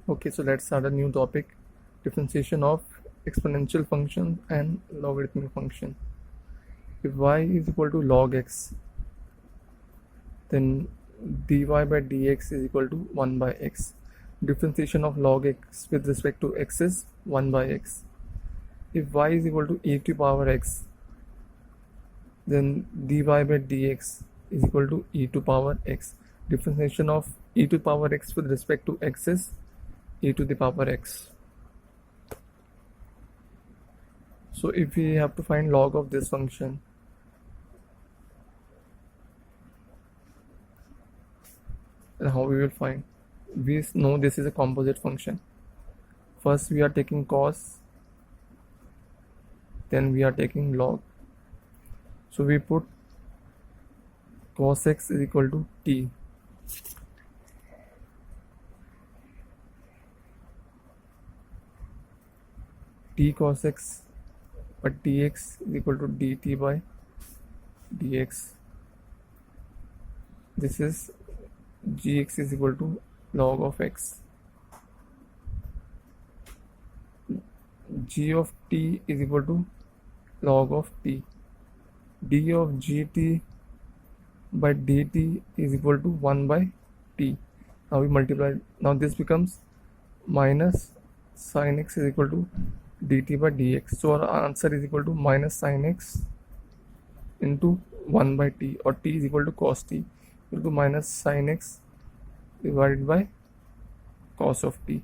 Okay, so let's start a new topic, differentiation of exponential function and logarithmic function. If y is equal to log x, then dy by dx is equal to 1 by x. Differentiation of log x with respect to x is 1 by x. If y is equal to e to power x, then dy by dx is equal to e to power x. Differentiation of e to power x with respect to x is e to the power x. So if we have to find log of this function, then how we will find? We know this is a composite function. First we are taking cos, then we are taking log. So we put cos x is equal to t. T cos x, but dx is equal to dt by dx. This is gx is equal to log of x. G of t is equal to log of t. D of gt by dt is equal to 1 by t. Now we multiply. Now this becomes minus sin x is equal to dt by dx. So our answer is equal to minus sin x into 1 by t, or t is equal to cos t, equal to minus sin x divided by cos of t.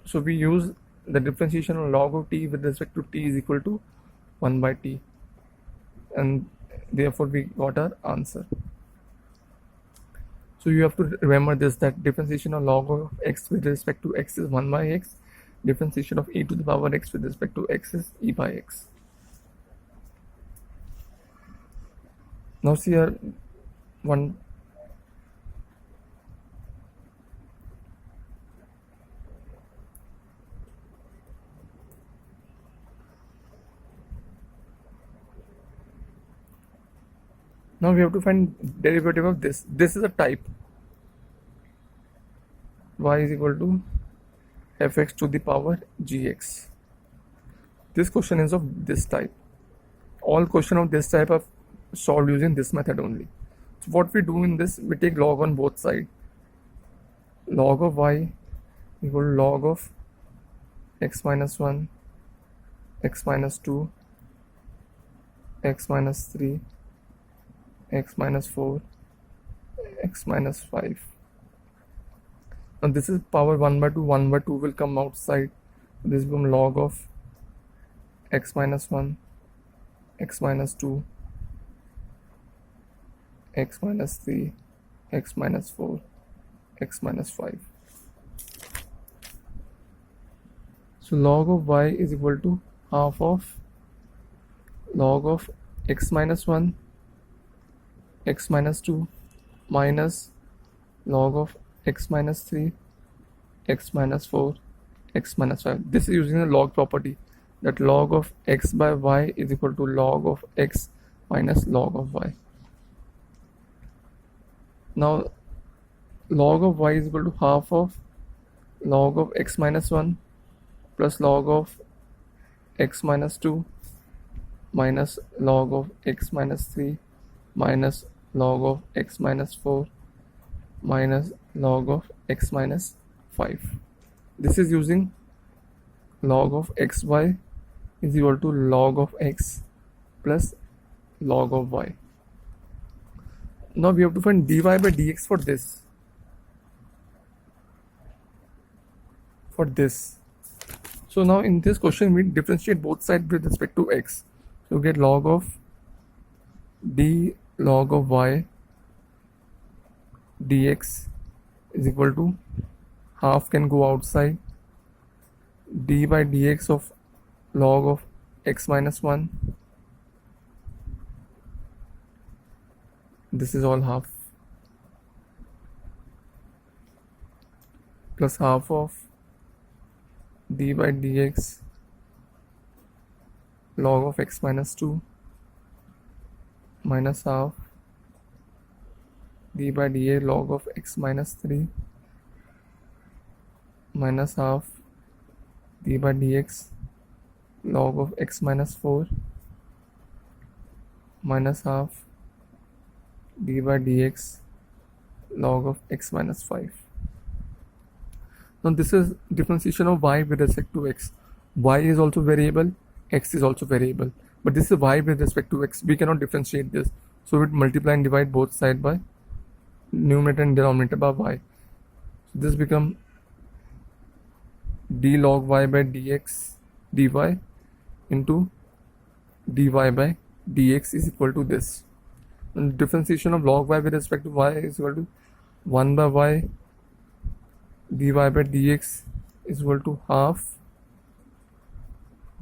So we use the differentiation of log of t with respect to t is equal to 1 by t, and therefore we got our answer. So you have to remember this, that differentiation of log of x with respect to x is 1 by x. Differentiation of e to the power x with respect to x is e by x. Now see here one. Now we have to find derivative of this. This is a type. Y is equal to fx to the power gx. This question is of this type. All question of this type are solved using this method only. So what we do in this, we take log on both sides. Log of y equal to log of x minus 1, x minus 2, x minus 3, x minus 4, x minus 5. Now this is power 1 by 2. 1 by 2 will come outside. This will become log of x minus 1, x minus 2, x minus 3, x minus 4, x minus 5. So log of y is equal to half of log of x minus 1, x minus 2 minus log of x minus 3, x minus 4, x minus 5. This is using the log property, that log of x by y is equal to log of x minus log of y. Now log of y is equal to half of log of x minus 1 plus log of x minus 2 minus log of x minus 3 minus log of x minus 4 minus log of x minus 5. This is using log of xy is equal to log of x plus log of y. Now we have to find dy by dx for this. So now in this question we differentiate both sides with respect to x. So we get log of d log of y dx is equal to half can go outside, d by dx of log of x minus 1. This is all half, plus half of d by dx log of x minus 2 minus half d by dA log of x minus 3 minus half d by dx log of x minus 4 minus half d by dx log of x minus 5. Now this is differentiation of y with respect to x. Y is also variable, x is also variable, but this is y with respect to x. We cannot differentiate this, so we multiply and divide both sides by numerator and denominator by y. So this become d log y by dx dy into dy by dx is equal to this. And differentiation of log y with respect to y is equal to 1 by y dy by dx is equal to half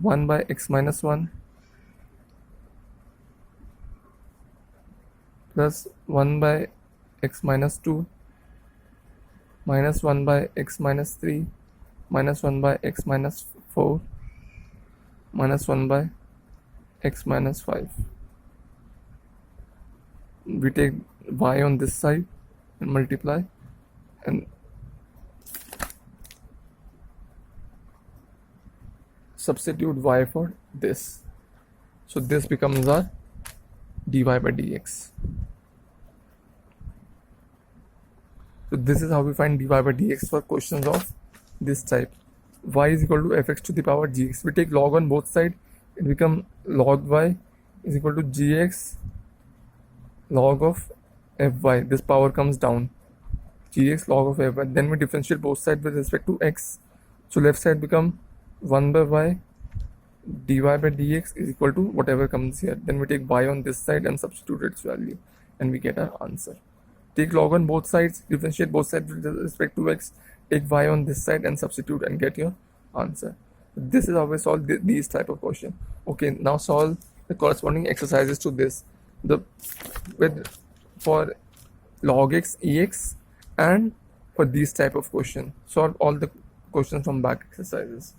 1 by x minus 1 plus 1 by x minus 2 minus 1 by x minus 3 minus 1 by x minus 4 minus 1 by x minus 5. We take y on this side and multiply and substitute y for this. So this becomes our dy by dx. So this is how we find dy by dx for questions of this type. Y is equal to fx to the power gx. We take log on both sides, it becomes log y is equal to gx log of fy. This power comes down, gx log of fy. Then we differentiate both sides with respect to x. So left side become 1 by y dy by dx is equal to whatever comes here. Then we take y on this side and substitute its value, and we get our answer. Take log on both sides, differentiate both sides with respect to x, take y on this side and substitute and get your answer. This is how we solve these type of question. Okay, now solve the corresponding exercises to this. For log x, ex, and for these type of question. Solve all the questions from back exercises.